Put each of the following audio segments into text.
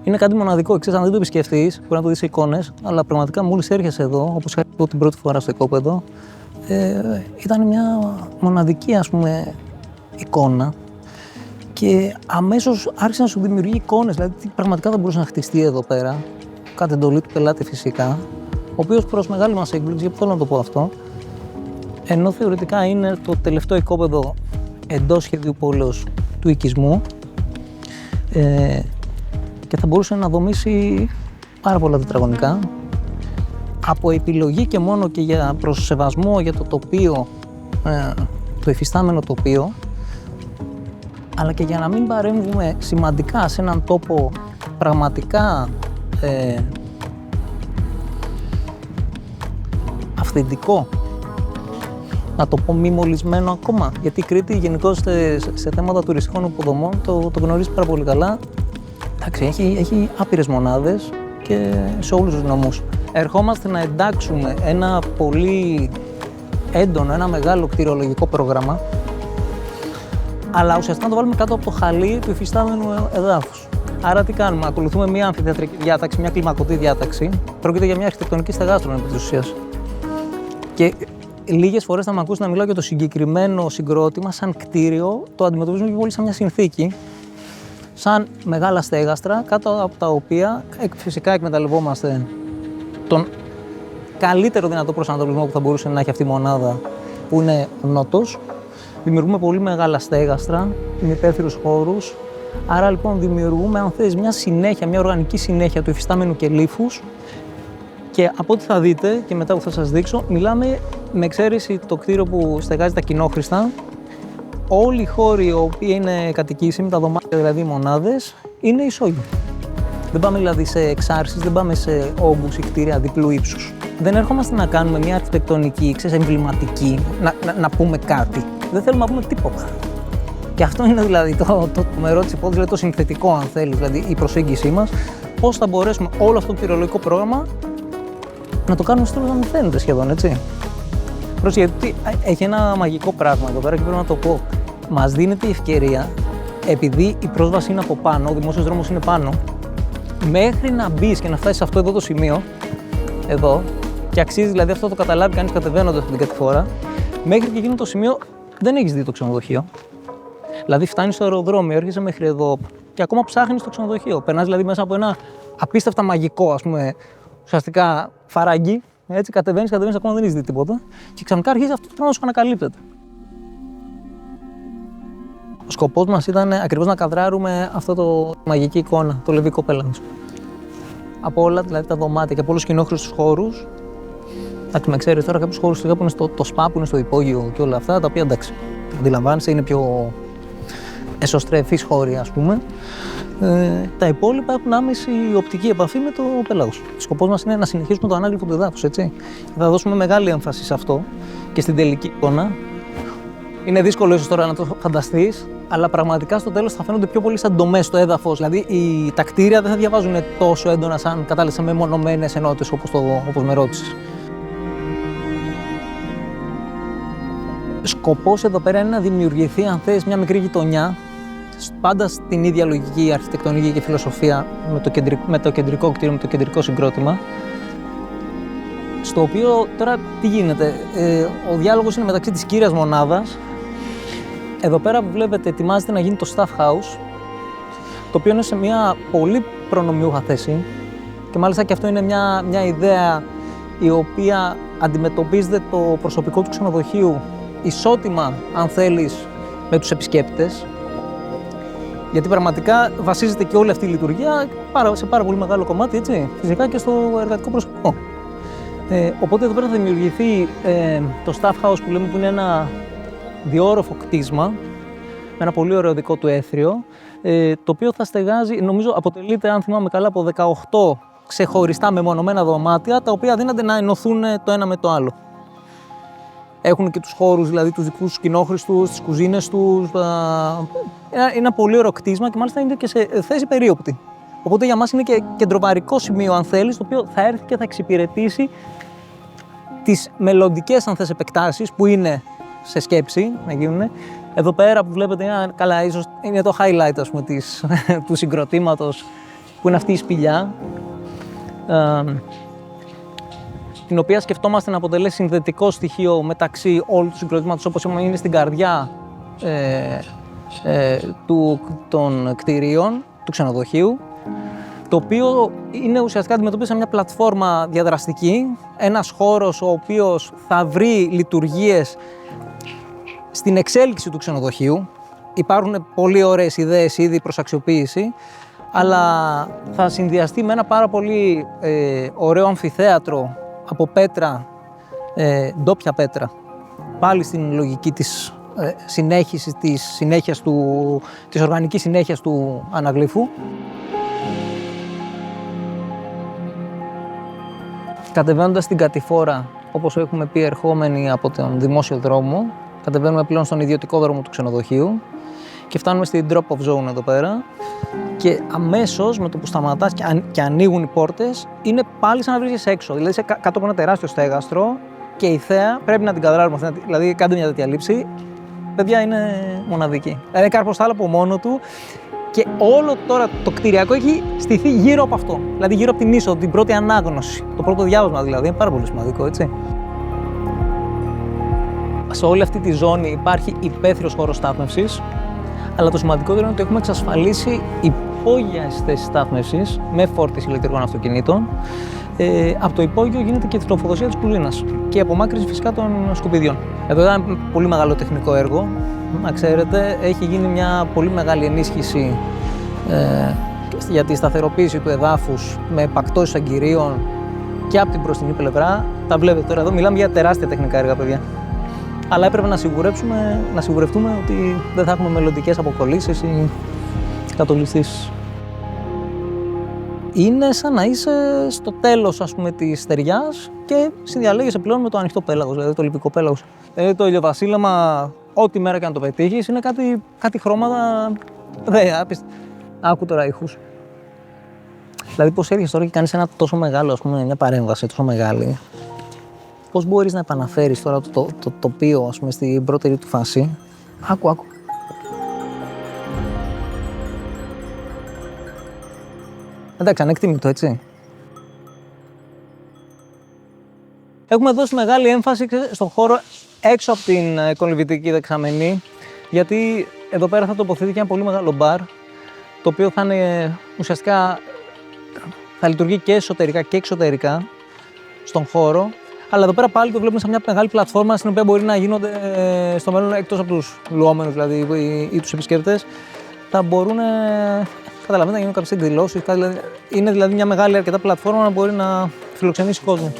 Είναι κάτι μοναδικό. Ξέρεις, αν δεν το επισκεφτείς, μπορεί να το δεις σε εικόνες, αλλά πραγματικά μόλις έρχεσαι εδώ, όπως είχα πει την πρώτη φορά στο οικόπεδο, ήταν μια μοναδική, ας πούμε, εικόνα. Και αμέσως άρχισε να σου δημιουργεί εικόνες, δηλαδή τι πραγματικά θα μπορούσε να χτιστεί εδώ πέρα, κατ' εντολή του πελάτη φυσικά, ο οποίος προς μεγάλη μας έκπληξη, γιατί θέλω να το πω αυτό, ενώ θεωρητικά είναι το τελευταίο οικόπεδο εντός σχεδίου πόλεως του οικισμού, και θα μπορούσε να δομήσει πάρα πολλά τετραγωνικά, από επιλογή και μόνο και για προς σεβασμό για το τοπίο, το υφιστάμενο τοπίο, αλλά και για να μην παρέμβουμε σημαντικά σε έναν τόπο πραγματικά αυθεντικό, να το πω μη μολυσμένο ακόμα, γιατί η Κρήτη γενικώς σε θέματα τουριστικών υποδομών το γνωρίζει πάρα πολύ καλά. Εντάξει, έχει άπειρες μονάδες και σε όλους τους νομούς. Ερχόμαστε να εντάξουμε ένα πολύ έντονο, ένα μεγάλο κτηριολογικό πρόγραμμα, αλλά ουσιαστικά να το βάλουμε κάτω από το χαλί του υφιστάμενου εδάφους. Άρα τι κάνουμε, ακολουθούμε μια αμφιθεατρική διάταξη, μια κλιμακωτή διάταξη. Πρόκειται για μια αρχιτεκτονική στεγάστρων επί της ουσίας. Και λίγες φορές θα με ακούσει να μιλάω για το συγκεκριμένο συγκρότημα, σαν κτίριο, το αντιμετωπίζουμε πιο πολύ σαν μια συνθήκη, σαν μεγάλα στέγαστρα, κάτω από τα οποία φυσικά εκμεταλλευόμαστε τον καλύτερο δυνατό προσανατολισμό που θα μπορούσε να έχει αυτή η μονάδα, που είναι ο νότος. Δημιουργούμε πολύ μεγάλα στέγαστρα, ημιπέθυρους χώρους. Άρα λοιπόν δημιουργούμε, αν θες, μια συνέχεια, μια οργανική συνέχεια του υφιστάμενου κελύφους. Και από ό,τι θα δείτε και μετά που θα σας δείξω, μιλάμε με εξαίρεση το κτίριο που στεγάζει τα κοινόχρηστα. Όλοι οι χώροι οι οποίοι είναι κατοικήσιμοι, τα δωμάτια δηλαδή οι μονάδες, είναι ισόγειοι. Δεν πάμε δηλαδή σε εξάρσεις, δεν πάμε σε όγκους ή κτίρια διπλού ύψους. Δεν έρχομαστε να κάνουμε μια αρχιτεκτονική, εμβληματική, να πούμε κάτι. Δεν θέλουμε να πούμε τίποτα. Και αυτό είναι δηλαδή το μερό της υπόθεσης, δηλαδή το συνθετικό, αν θέλεις, δηλαδή η προσέγγιση μας, πώς θα μπορέσουμε όλο αυτό το κτηριολογικό πρόγραμμα να το κάνουμε στο τέλος να μην φαίνεται σχεδόν, έτσι. Γιατί έχει ένα μαγικό πράγμα εδώ πέρα και πρέπει να το πω. Μας δίνεται η ευκαιρία, επειδή η πρόσβαση είναι από πάνω, ο δημόσιος δρόμος είναι πάνω, μέχρι να μπεις και να φτάσεις σε αυτό εδώ το σημείο, εδώ, και αξίζει δηλαδή αυτό το καταλάβει κανείς κατεβαίνοντας την κατηφόρα, μέχρι και εκείνο το σημείο δεν έχεις δει το ξενοδοχείο. Δηλαδή φτάνεις στο αεροδρόμιο, έρχεσαι μέχρι εδώ και ακόμα ψάχνεις το ξενοδοχείο. Περνάς δηλαδή μέσα από ένα απίστευτα μαγικό, ας πούμε, ουσιαστικά φαράγγι. Έτσι κατεβαίνεις, ακόμα δεν έχεις δει τίποτα. Και ξαφνικά αρχίζει αυτό το πράγμα να σου ανακαλύπτεται. Ο σκοπός μας ήταν ακριβώς να καδράρουμε αυτό το μαγική εικόνα, το λευκό πέλαγος. Από όλα δηλαδή τα δωμάτια και από όλους τους κοινόχρηστους χώρους. Εντάξει, με ξέρεις τώρα κάποιους χώρους που είναι στο σπα, που είναι στο υπόγειο και όλα αυτά, τα οποία εντάξει, αντιλαμβάνεσαι, είναι πιο εσωστρεφείς χώροι, ας πούμε. Τα υπόλοιπα έχουν άμεση οπτική επαφή με το πέλαγος. Ο σκοπός μας είναι να συνεχίσουμε το ανάγλυφο του εδάφους, έτσι. Θα δώσουμε μεγάλη έμφαση σε αυτό και στην τελική εικόνα. Είναι δύσκολο ίσως τώρα να το φανταστείς, αλλά πραγματικά στο τέλος θα φαίνονται πιο πολύ σαν ντομές στο έδαφος. Δηλαδή τα κτίρια δεν θα διαβάζουν τόσο έντονα σαν κατάληξαν με μονομένες ενότητες όπως με ρώτησες. Σκοπός εδώ πέρα είναι να δημιουργηθεί, αν θες, μια μικρή γειτονιά, πάντα στην ίδια λογική, αρχιτεκτονική και φιλοσοφία, με το κεντρικό κτίριο, με το κεντρικό συγκρότημα. Στο οποίο τώρα τι γίνεται, ο διάλογος είναι μεταξύ της κύριας μονάδας. Εδώ πέρα που βλέπετε ετοιμάζεται να γίνει το staff house, το οποίο είναι σε μια πολύ προνομιούχα θέση και μάλιστα και αυτό είναι μια ιδέα η οποία αντιμετωπίζεται το προσωπικό του ξενοδοχείου ισότιμα, αν θέλεις, με τους επισκέπτες, γιατί πραγματικά βασίζεται και όλη αυτή η λειτουργία σε πάρα πολύ μεγάλο κομμάτι, έτσι, φυσικά και στο εργατικό προσωπικό. Οπότε εδώ πέρα θα δημιουργηθεί το staff house που λέμε, που είναι ένα διόροφο κτίσμα με ένα πολύ ωραίο δικό του έθριο, το οποίο θα στεγάζει, νομίζω αποτελείται, αν θυμάμαι καλά, από 18 ξεχωριστά μεμονωμένα δωμάτια, τα οποία δύναται να ενωθούν το ένα με το άλλο. Έχουν και τους χώρους, δηλαδή τους δικούς τους κοινόχρηστους, τις κουζίνες τους. Είναι ένα πολύ ωραίο κτίσμα και μάλιστα είναι και σε θέση περίοπτη. Οπότε για μας είναι και κεντροβαρικό σημείο, αν θέλεις, το οποίο θα έρθει και θα εξυπηρετήσει τις μελλοντικές, αν θες, επεκτάσεις που είναι σε σκέψη να γίνουν. Εδώ πέρα που βλέπετε, καλά, ίσως είναι το highlight, ας πούμε, του συγκροτήματος, που είναι αυτή η σπηλιά, την οποία σκεφτόμαστε να αποτελέσει συνδετικό στοιχείο μεταξύ όλου του συγκροτήματος, όπως είναι στην καρδιά των κτηρίων του ξενοδοχείου, το οποίο είναι ουσιαστικά αντιμετωπίζει μια πλατφόρμα διαδραστική, ένας χώρος ο οποίος θα βρει λειτουργίες στην εξέλιξη του ξενοδοχείου. Υπάρχουν πολύ ωραίες ιδέες ήδη προς αξιοποίηση, αλλά θα συνδυαστεί με ένα πάρα πολύ ωραίο αμφιθέατρο από πέτρα, ντόπια πέτρα, πάλι στην λογική της συνέχισης, της οργανικής συνέχειας του αναγλύφου. Κατεβαίνοντας την κατηφόρα, όπως έχουμε πει ερχόμενοι από τον δημόσιο δρόμο, κατεβαίνουμε πλέον στον ιδιωτικό δρόμο του ξενοδοχείου και φτάνουμε στην drop-off zone εδώ πέρα και αμέσως με το που σταματάς και ανοίγουν οι πόρτες είναι πάλι σαν να βρίσκεσαι έξω. Δηλαδή είσαι κάτω από ένα τεράστιο στέγαστρο και η θέα πρέπει να την καδράρουμε. Δηλαδή κάντε μια τέτοια λήψη, παιδιά, είναι μοναδική. Δηλαδή κάρπος θα από μόνο του και όλο τώρα το κτηριακό έχει στηθεί γύρω από αυτό. Δηλαδή γύρω από την είσοδο, την πρώτη ανάγνωση, το πρώτο διάβασμα δηλαδή. Είναι πάρα πολύ σημαντικό, έτσι. Σε όλη αυτή τη ζώνη υπάρχει υπαίθριος χώρος στάθμευσης, αλλά το σημαντικότερο είναι ότι έχουμε εξασφαλίσει υπόγειες θέσεις στάθμευσης με φόρτιση ηλεκτρικών αυτοκινήτων. Από το υπόγειο γίνεται και η τροφοδοσία της κουζίνας και η απομάκρυνση φυσικά των σκουπιδιών. Εδώ είναι ένα πολύ μεγάλο τεχνικό έργο. Να ξέρετε, έχει γίνει μια πολύ μεγάλη ενίσχυση για τη σταθεροποίηση του εδάφους με επακτώσεις αγκυρίων και από την μπροστινή πλευρά. Τα βλέπετε τώρα εδώ, μιλάμε για τεράστια τεχνικά έργα, παιδιά. Αλλά έπρεπε να σιγουρευτούμε ότι δεν θα έχουμε μελλοντικές αποκολλήσεις ή κατολιστήσεις. Είναι σαν να είσαι στο τέλος, ας πούμε, της στεριάς και συνδιαλέγεσαι πλέον με το ανοιχτό πέλαγος, δηλαδή το λιπικό πέλαγος. Το ηλιοβασίλεμα, ό,τι μέρα και αν το πετύχεις, είναι κάτι χρώματα. Άκου τώρα ήχους. Δηλαδή, πώς έρχεσαι τώρα και κάνεις ένα τόσο μεγάλο, ας πούμε, μια παρέμβαση τόσο μεγάλη. Πώς μπορείς να επαναφέρεις τώρα το τοπίο, ας πούμε, στην πρώτερη του φάση. Άκου. Εντάξει, ανεκτήμητο, έτσι. Έχουμε δώσει μεγάλη έμφαση στον χώρο έξω από την κολυμβητική δεξαμενή, γιατί εδώ πέρα θα τοποθετηθεί και ένα πολύ μεγάλο μπαρ, το οποίο θα είναι ουσιαστικά, θα λειτουργεί και εσωτερικά και εξωτερικά στον χώρο. Αλλά εδώ πέρα πάλι το βλέπουμε σαν μια μεγάλη πλατφόρμα στην οποία μπορεί να γίνονται στο μέλλον, εκτός από τους λουόμενους δηλαδή ή τους επισκέπτες, θα μπορούν, καταλαβαίνετε, να γίνουν κάποιες εκδηλώσεις. Είναι δηλαδή μια μεγάλη αρκετά πλατφόρμα να μπορεί να φιλοξενήσει κόσμο.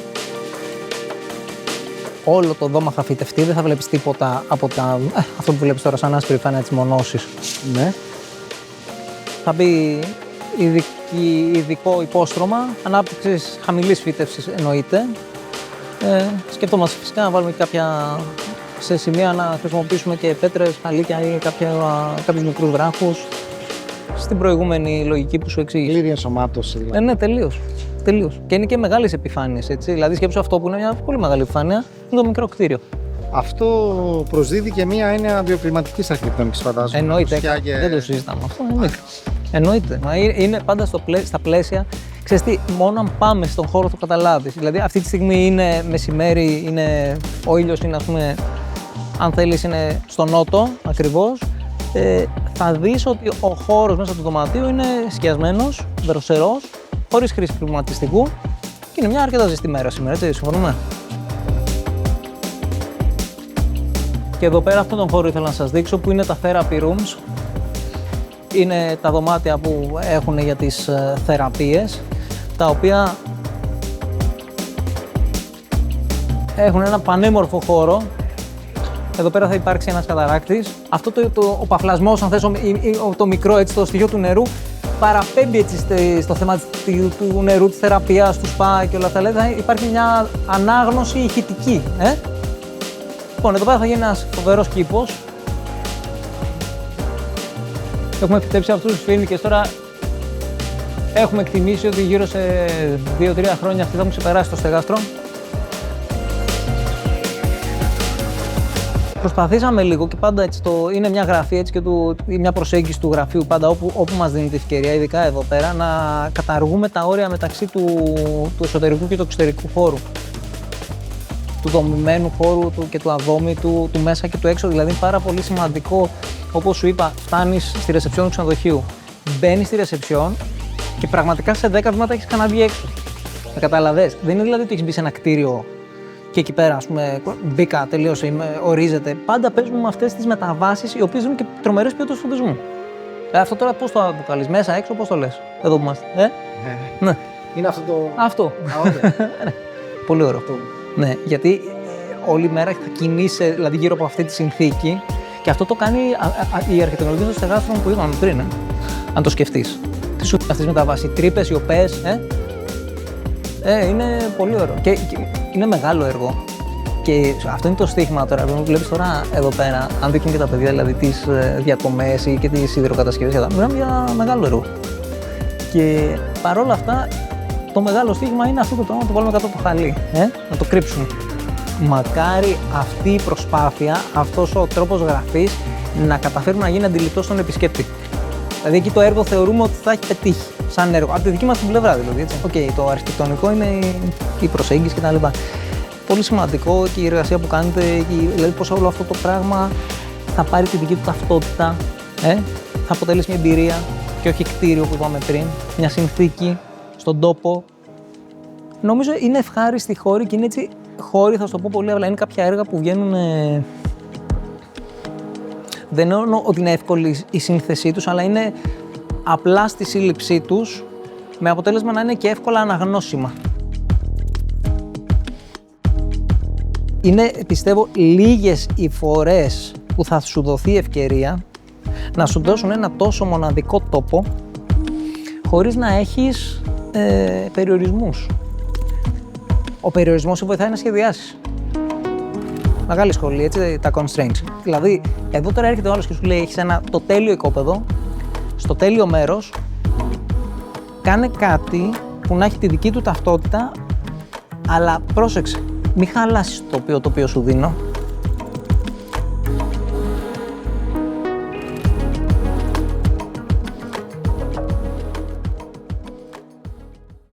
Όλο το δώμα θα φυτευτεί, δεν θα βλέπεις τίποτα από αυτό που βλέπεις τώρα σαν άσπρη φάνεια της μονώσης. Ναι. Θα μπει ειδικό υπόστρωμα, ανάπτυξης χαμηλής φύτευσης εννοείται. Σκεφτόμαστε φυσικά να βάλουμε σε σημεία να χρησιμοποιήσουμε και πέτρες, χαλίκια ή κάποιους μικρούς βράχους. Στην προηγούμενη λογική που σου εξήγησα. Πλήρη ενσωμάτωση δηλαδή. Ναι, τελείως. Και είναι και μεγάλες επιφάνειες, έτσι. Δηλαδή σκέψου αυτό που είναι μια πολύ μεγάλη επιφάνεια, είναι το μικρό κτίριο. Αυτό προσδίδει και μία έννοια βιοκλιματικής αρχιτεκτονικής, φαντάζομαι. Εννοείται, δεν το συζητάμε αυτό. Εννοείται. Μα είναι πάντα στα πλαίσια. Ξέρεις τι, μόνο αν πάμε στον χώρο το καταλάβεις. Δηλαδή αυτή τη στιγμή είναι μεσημέρι, ο ήλιος είναι, ας πούμε, αν θέλεις, είναι στο νότο ακριβώς. Θα δεις ότι ο χώρος μέσα του δωματίου είναι σκιασμένος, δροσερός, χωρίς χρήση κλιματιστικού και είναι μια αρκετά ζεστή μέρα σήμερα, έτσι, συμφωνούμε. Και εδώ πέρα αυτόν τον χώρο ήθελα να σας δείξω που είναι τα therapy rooms. Είναι τα δωμάτια που έχουν για τις θεραπείες, τα οποία έχουν ένα πανέμορφο χώρο. Εδώ πέρα θα υπάρξει ένας καταράκτης. Αυτό ο παφλασμός, αν θες, το μικρό, έτσι, το στοιχείο του νερού, παραπέμπει έτσι στο θέμα του νερού, της θεραπείας, του σπα και όλα αυτά. Δηλαδή θα υπάρχει μια ανάγνωση ηχητική. Λοιπόν, εδώ πέρα θα γίνει ένας φοβερός κήπος. Έχουμε φυτέψει αυτούς τους φοίνικες. Τώρα έχουμε εκτιμήσει ότι γύρω σε 2-3 χρόνια αυτοί θα έχουν ξεπεράσει το στεγάστρο. Προσπαθήσαμε λίγο και πάντα έτσι είναι μια γραφή έτσι και μια προσέγγιση του γραφείου πάντα όπου μας δίνει την ευκαιρία, ειδικά εδώ πέρα, να καταργούμε τα όρια μεταξύ του εσωτερικού και του εξωτερικού χώρου. Του δομημένου χώρου και του αδόμητου, του μέσα και του έξω. Δηλαδή είναι πάρα πολύ σημαντικό, όπως σου είπα, φτάνεις στη ρεσεψιόν του ξενοδοχείου, μπαίνεις στη ρεσεψιόν και πραγματικά σε 10 βήματα έχεις ξαναβγεί έξω. Θα καταλαβες. Δεν είναι δηλαδή ότι έχεις μπει σε ένα κτίριο και εκεί πέρα, ας πούμε, μπήκα, τελείωσε, ορίζεται. Πάντα παίζουμε με αυτές τις μεταβάσεις, οι οποίες δίνουν και τρομερές ποιότητες φωτισμού. Αυτό τώρα πώς το αποκαλείς, μέσα, έξω, πώς το λες, εδώ που είμαστε. Ναι. Είναι αυτό το. Αυτό. Πολύ ωραίο. Ναι, γιατί όλη μέρα θα κινείσαι δηλαδή, γύρω από αυτή τη συνθήκη και αυτό το κάνει η αρχιτεκτονική των στεγάστρων που είπαμε πριν. Αν το σκεφτείς. Τι σου αυτές μεταβάσεις, οι τρύπες, οι οπές. Είναι πολύ ωραίο. Και είναι μεγάλο έργο. Και αυτό είναι το στίχημα τώρα. Βλέπεις τώρα εδώ πέρα, αν δείχνουν και τα παιδιά δηλαδή τις διακομές ή και τις υδροκατασκευές, μιλάμε για μεγάλο έργο. Και παρόλα αυτά, το μεγάλο στίχημα είναι αυτό το πράγμα να το βάλουμε κάτω από το χαλί. Να το κρύψουμε. Μακάρι αυτή η προσπάθεια, αυτός ο τρόπος γραφής να καταφέρουμε να γίνει αντιληπτό στον επισκέπτη. Δηλαδή εκεί το έργο θεωρούμε ότι θα έχει πετύχει σαν έργο. Από τη δική μας την πλευρά δηλαδή. Έτσι. Το αρχιτεκτονικό είναι η προσέγγιση κτλ. Πολύ σημαντικό και η εργασία που κάνετε, δηλαδή πώς όλο αυτό το πράγμα θα πάρει τη δική του ταυτότητα, θα αποτελέσει μια εμπειρία και όχι κτίριο που είπαμε πριν, μια συνθήκη στον τόπο. Νομίζω είναι ευχάριστη χώρη και είναι έτσι χώροι, θα σου το πω πολύ απλά, είναι κάποια έργα που βγαίνουν. Δεν εννοώ ότι είναι εύκολη η σύνθεσή τους, αλλά είναι απλά στη σύλληψή τους, με αποτέλεσμα να είναι και εύκολα αναγνώσιμα. Είναι, πιστεύω, λίγες οι φορές που θα σου δοθεί ευκαιρία να σου δώσουν ένα τόσο μοναδικό τόπο χωρίς να έχεις περιορισμούς. Ο περιορισμός σε βοηθάει να σχεδιάσεις. Μεγάλη σχολή, έτσι, τα constraints. Δηλαδή, εδώ τώρα έρχεται ο άλλος και σου λέει: έχεις το τέλειο οικόπεδο, στο τέλειο μέρος, κάνε κάτι που να έχει τη δική του ταυτότητα, αλλά πρόσεξε, μην χαλάσεις το οποίο σου δίνω.